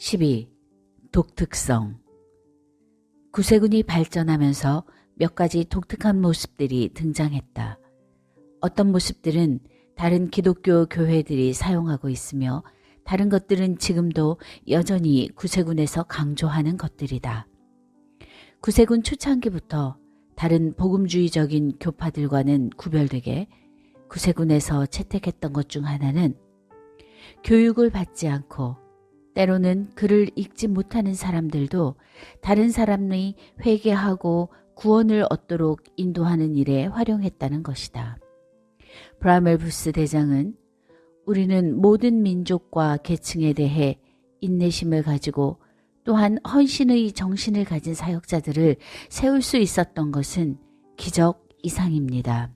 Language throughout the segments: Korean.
12. 독특성. 구세군이 발전하면서 몇 가지 독특한 모습들이 등장했다. 어떤 모습들은 다른 기독교 교회들이 사용하고 있으며 다른 것들은 지금도 여전히 구세군에서 강조하는 것들이다. 구세군 초창기부터 다른 복음주의적인 교파들과는 구별되게 구세군에서 채택했던 것 중 하나는 교육을 받지 않고 때로는 글을 읽지 못하는 사람들도 다른 사람이 회개하고 구원을 얻도록 인도하는 일에 활용했다는 것이다. 브라멜부스 대장은 우리는 모든 민족과 계층에 대해 인내심을 가지고 또한 헌신의 정신을 가진 사역자들을 세울 수 있었던 것은 기적 이상입니다.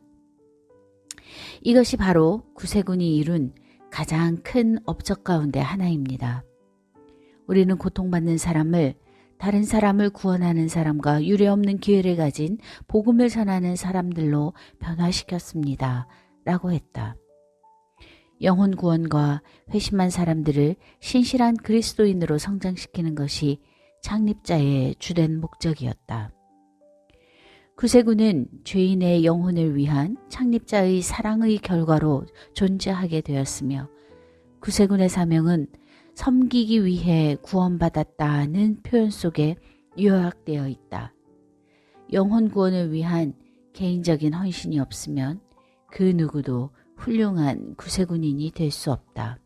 이것이 바로 구세군이 이룬 가장 큰 업적 가운데 하나입니다. 우리는 고통받는 사람을 다른 사람을 구원하는 사람과 유례없는 기회를 가진 복음을 전하는 사람들로 변화시켰습니다. 라고 했다. 영혼 구원과 회심한 사람들을 신실한 그리스도인으로 성장시키는 것이 창립자의 주된 목적이었다. 구세군은 죄인의 영혼을 위한 창립자의 사랑의 결과로 존재하게 되었으며 구세군의 사명은 섬기기 위해 구원받았다는 표현 속에 요약되어 있다. 영혼 구원을 위한 개인적인 헌신이 없으면 그 누구도 훌륭한 구세군인이 될 수 없다.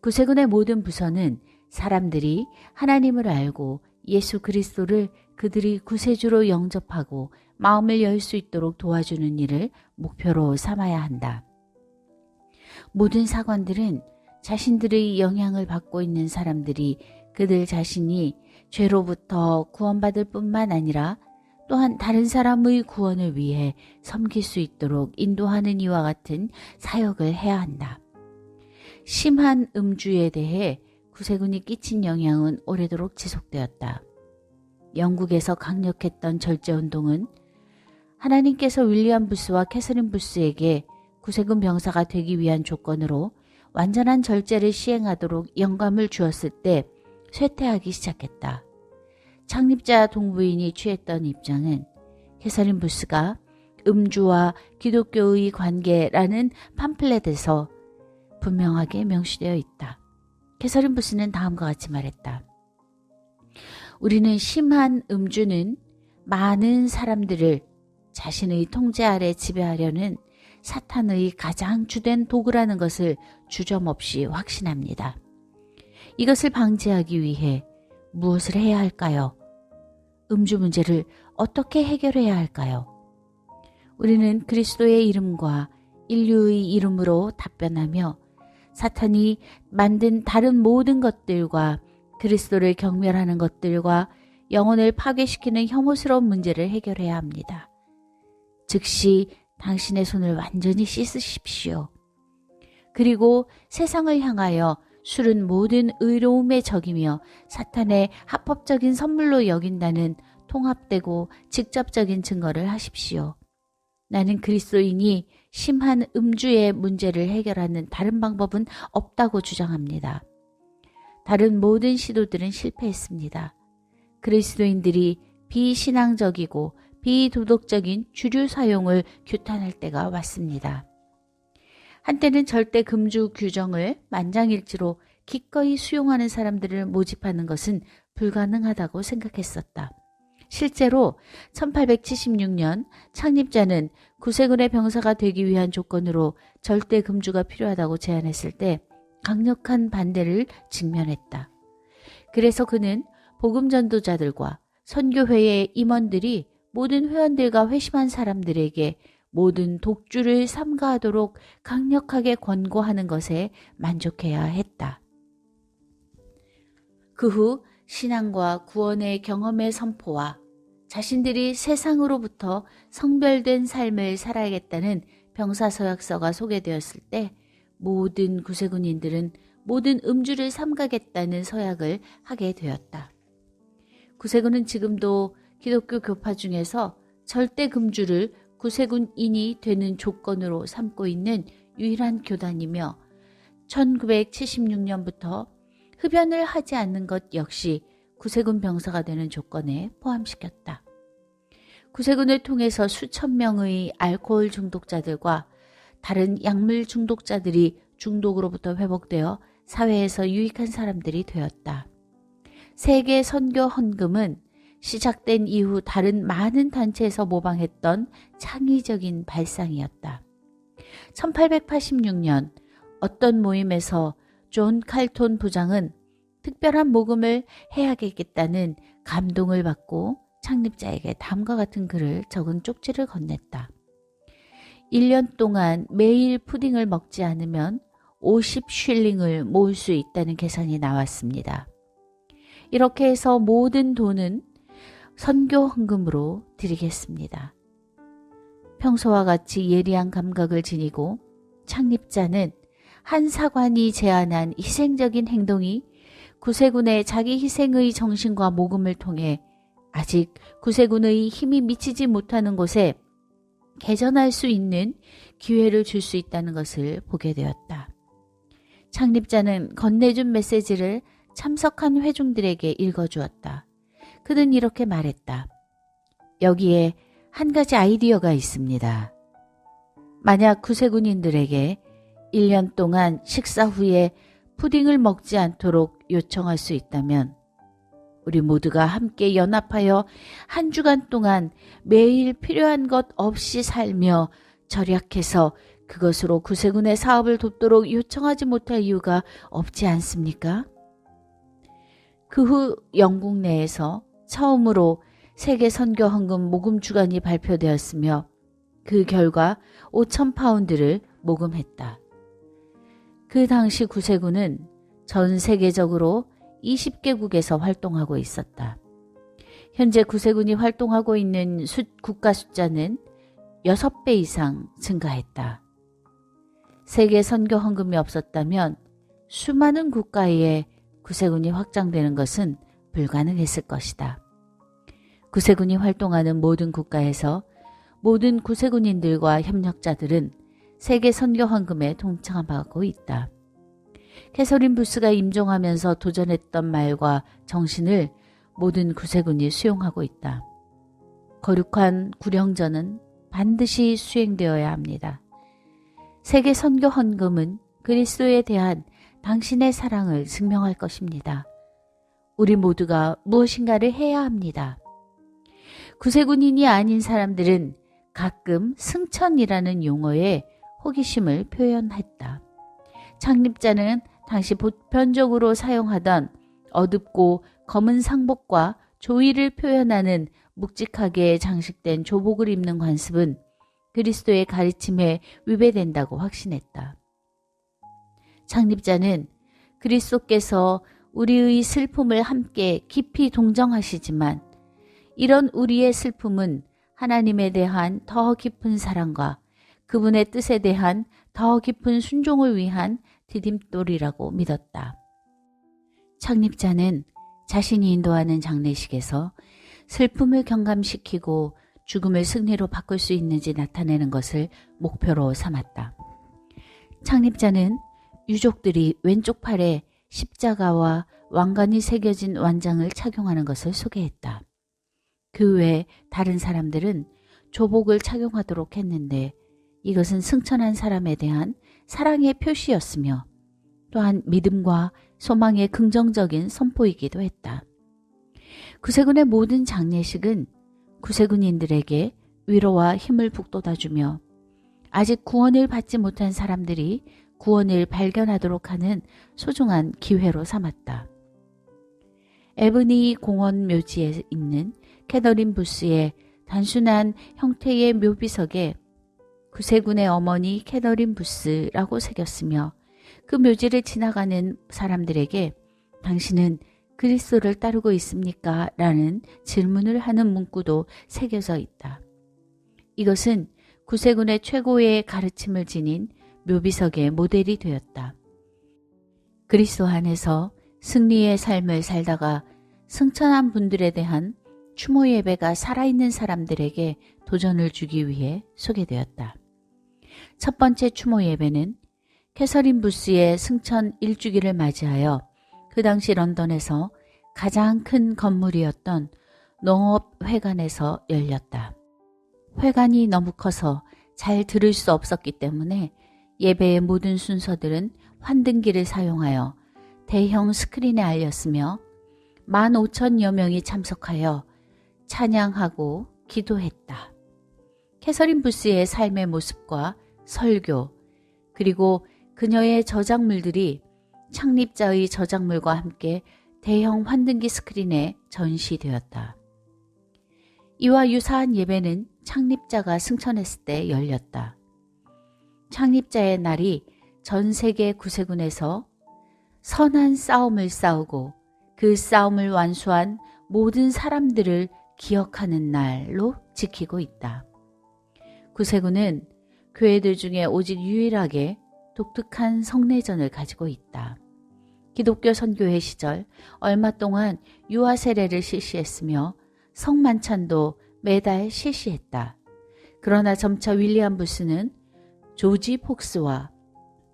구세군의 모든 부서는 사람들이 하나님을 알고 예수 그리스도를 그들이 구세주로 영접하고 마음을 열 수 있도록 도와주는 일을 목표로 삼아야 한다. 모든 사관들은 자신들의 영향을 받고 있는 사람들이 그들 자신이 죄로부터 구원받을 뿐만 아니라 또한 다른 사람의 구원을 위해 섬길 수 있도록 인도하는 이와 같은 사역을 해야 한다. 심한 음주에 대해 구세군이 끼친 영향은 오래도록 지속되었다. 영국에서 강력했던 절제운동은 하나님께서 윌리엄 부스와 캐서린 부스에게 구세군 병사가 되기 위한 조건으로 완전한 절제를 시행하도록 영감을 주었을 때 쇠퇴하기 시작했다. 창립자 동부인이 취했던 입장은 캐서린 부스가 음주와 기독교의 관계라는 팜플렛에서 분명하게 명시되어 있다. 캐서린 부스는 다음과 같이 말했다. 우리는 심한 음주는 많은 사람들을 자신의 통제 아래 지배하려는 사탄의 가장 주된 도구라는 것을 주저없이 확신합니다. 이것을 방지하기 위해 무엇을 해야 할까요? 음주 문제를 어떻게 해결해야 할까요? 우리는 그리스도의 이름과 인류의 이름으로 답변하며 사탄이 만든 다른 모든 것들과 그리스도를 경멸하는 것들과 영혼을 파괴시키는 혐오스러운 문제를 해결해야 합니다. 즉시 당신의 손을 완전히 씻으십시오. 그리고 세상을 향하여 술은 모든 의로움의 적이며 사탄의 합법적인 선물로 여긴다는 통합되고 직접적인 증거를 하십시오. 나는 그리스도인이 심한 음주의 문제를 해결하는 다른 방법은 없다고 주장합니다. 다른 모든 시도들은 실패했습니다. 그리스도인들이 비신앙적이고 비도덕적인 주류 사용을 규탄할 때가 왔습니다. 한때는 절대 금주 규정을 만장일치로 기꺼이 수용하는 사람들을 모집하는 것은 불가능하다고 생각했었다. 실제로 1876년 창립자는 구세군의 병사가 되기 위한 조건으로 절대 금주가 필요하다고 제안했을 때 강력한 반대를 직면했다. 그래서 그는 복음 전도자들과 선교회의 임원들이 모든 회원들과 회심한 사람들에게 모든 독주를 삼가하도록 강력하게 권고하는 것에 만족해야 했다. 그 후 신앙과 구원의 경험의 선포와 자신들이 세상으로부터 성별된 삶을 살아야겠다는 병사서약서가 소개되었을 때 모든 구세군인들은 모든 음주를 삼가겠다는 서약을 하게 되었다. 구세군은 지금도 기독교 교파 중에서 절대 금주를 구세군인이 되는 조건으로 삼고 있는 유일한 교단이며 1976년부터 흡연을 하지 않는 것 역시 구세군 병사가 되는 조건에 포함시켰다. 구세군을 통해서 수천 명의 알코올 중독자들과 다른 약물 중독자들이 중독으로부터 회복되어 사회에서 유익한 사람들이 되었다. 세계 선교 헌금은 시작된 이후 다른 많은 단체에서 모방했던 창의적인 발상이었다. 1886년 어떤 모임에서 존 칼톤 부장은 특별한 모금을 해야겠다는 감동을 받고 창립자에게 다음과 같은 글을 적은 쪽지를 건넸다. 1년 동안 매일 푸딩을 먹지 않으면 50쉴링을 모을 수 있다는 계산이 나왔습니다. 이렇게 해서 모든 돈은 선교 헌금으로 드리겠습니다. 평소와 같이 예리한 감각을 지니고 창립자는 한 사관이 제안한 희생적인 행동이 구세군의 자기 희생의 정신과 모금을 통해 아직 구세군의 힘이 미치지 못하는 곳에 개전할 수 있는 기회를 줄 수 있다는 것을 보게 되었다. 창립자는 건네준 메시지를 참석한 회중들에게 읽어주었다. 그는 이렇게 말했다. 여기에 한 가지 아이디어가 있습니다. 만약 구세군인들에게 1년 동안 식사 후에 푸딩을 먹지 않도록 요청할 수 있다면 우리 모두가 함께 연합하여 한 주간 동안 매일 필요한 것 없이 살며 절약해서 그것으로 구세군의 사업을 돕도록 요청하지 못할 이유가 없지 않습니까? 그 후 영국 내에서 처음으로 세계 선교 헌금 모금 주간이 발표되었으며 그 결과 5,000파운드를 모금했다. 그 당시 구세군은 전 세계적으로 20개국에서 활동하고 있었다. 현재 구세군이 활동하고 있는 국가 숫자는 6배 이상 증가했다. 세계 선교 헌금이 없었다면 수많은 국가에 구세군이 확장되는 것은 불가능했을 것이다. 구세군이 활동하는 모든 국가에서 모든 구세군인들과 협력자들은 세계 선교 헌금에 동참하고 있다. 캐서린 부스가 임종하면서 도전했던 말과 정신을 모든 구세군이 수용하고 있다. 거룩한 구령전은 반드시 수행되어야 합니다. 세계 선교 헌금은 그리스도에 대한 당신의 사랑을 증명할 것입니다. 우리 모두가 무엇인가를 해야 합니다. 구세군인이 아닌 사람들은 가끔 승천이라는 용어에 호기심을 표현했다. 창립자는 당시 보편적으로 사용하던 어둡고 검은 상복과 조의를 표현하는 묵직하게 장식된 조복을 입는 관습은 그리스도의 가르침에 위배된다고 확신했다. 창립자는 그리스도께서 우리의 슬픔을 함께 깊이 동정하시지만 이런 우리의 슬픔은 하나님에 대한 더 깊은 사랑과 그분의 뜻에 대한 더 깊은 순종을 위한 디딤돌이라고 믿었다. 창립자는 자신이 인도하는 장례식에서 슬픔을 경감시키고 죽음을 승리로 바꿀 수 있는지 나타내는 것을 목표로 삼았다. 창립자는 유족들이 왼쪽 팔에 십자가와 왕관이 새겨진 완장을 착용하는 것을 소개했다. 그 외 다른 사람들은 조복을 착용하도록 했는데 이것은 승천한 사람에 대한 사랑의 표시였으며 또한 믿음과 소망의 긍정적인 선포이기도 했다. 구세군의 모든 장례식은 구세군인들에게 위로와 힘을 북돋아주며 아직 구원을 받지 못한 사람들이 구원을 발견하도록 하는 소중한 기회로 삼았다. 에브니 공원 묘지에 있는 캐더린 부스의 단순한 형태의 묘비석에 구세군의 어머니 캐더린 부스라고 새겼으며 그 묘지를 지나가는 사람들에게 당신은 그리스도를 따르고 있습니까? 라는 질문을 하는 문구도 새겨져 있다. 이것은 구세군의 최고의 가르침을 지닌 묘비석의 모델이 되었다. 그리스도 안에서 승리의 삶을 살다가 승천한 분들에 대한 추모 예배가 살아있는 사람들에게 도전을 주기 위해 소개되었다. 첫 번째 추모 예배는 캐서린 부스의 승천 1주기를 맞이하여 그 당시 런던에서 가장 큰 건물이었던 농업회관에서 열렸다. 회관이 너무 커서 잘 들을 수 없었기 때문에 예배의 모든 순서들은 환등기를 사용하여 대형 스크린에 알렸으며 15,000여 명이 참석하여 찬양하고 기도했다. 캐서린 부스의 삶의 모습과 설교, 그리고 그녀의 저작물들이 창립자의 저작물과 함께 대형 환등기 스크린에 전시되었다. 이와 유사한 예배는 창립자가 승천했을 때 열렸다. 창립자의 날이 전 세계 구세군에서 선한 싸움을 싸우고 그 싸움을 완수한 모든 사람들을 기억하는 날로 지키고 있다. 구세군은 교회들 중에 오직 유일하게 독특한 성례전을 가지고 있다. 기독교 선교회 시절 얼마 동안 유아 세례를 실시했으며 성만찬도 매달 실시했다. 그러나 점차 윌리엄 부스는 조지 폭스와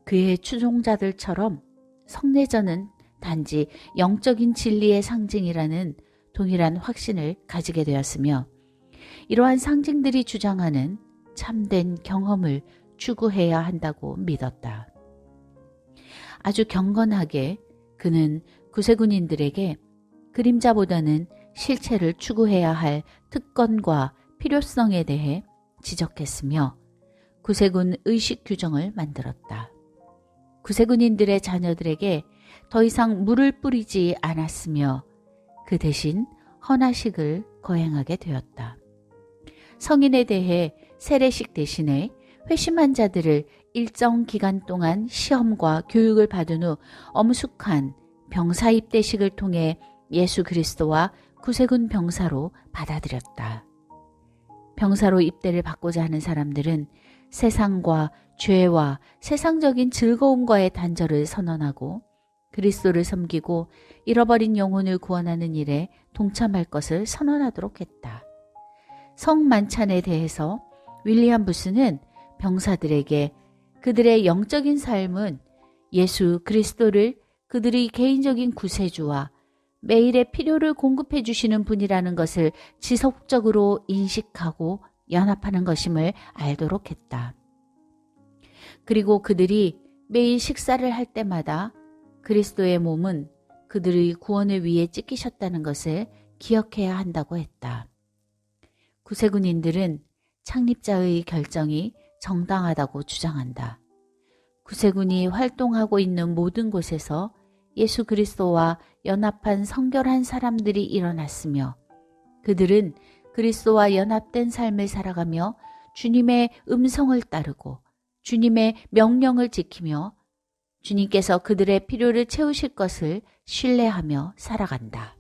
그의 추종자들처럼 성례전은 단지 영적인 진리의 상징이라는 동일한 확신을 가지게 되었으며 이러한 상징들이 주장하는 참된 경험을 추구해야 한다고 믿었다. 아주 경건하게 그는 구세군인들에게 그림자보다는 실체를 추구해야 할 특권과 필요성에 대해 지적했으며 구세군 의식 규정을 만들었다. 구세군인들의 자녀들에게 더 이상 물을 뿌리지 않았으며 그 대신 헌화식을 거행하게 되었다. 성인에 대해 세례식 대신에 회심한 자들을 일정 기간 동안 시험과 교육을 받은 후 엄숙한 병사 입대식을 통해 예수 그리스도와 구세군 병사로 받아들였다. 병사로 입대를 받고자 하는 사람들은 세상과 죄와 세상적인 즐거움과의 단절을 선언하고 그리스도를 섬기고 잃어버린 영혼을 구원하는 일에 동참할 것을 선언하도록 했다. 성만찬에 대해서 윌리엄 부스는 병사들에게 그들의 영적인 삶은 예수 그리스도를 그들의 개인적인 구세주와 매일의 필요를 공급해 주시는 분이라는 것을 지속적으로 인식하고 연합하는 것임을 알도록 했다. 그리고 그들이 매일 식사를 할 때마다 그리스도의 몸은 그들의 구원을 위해 찢기셨다는 것을 기억해야 한다고 했다. 구세군인들은 창립자의 결정이 정당하다고 주장한다. 구세군이 활동하고 있는 모든 곳에서 예수 그리스도와 연합한 성결한 사람들이 일어났으며 그들은 그리스도와 연합된 삶을 살아가며 주님의 음성을 따르고 주님의 명령을 지키며 주님께서 그들의 필요를 채우실 것을 신뢰하며 살아간다.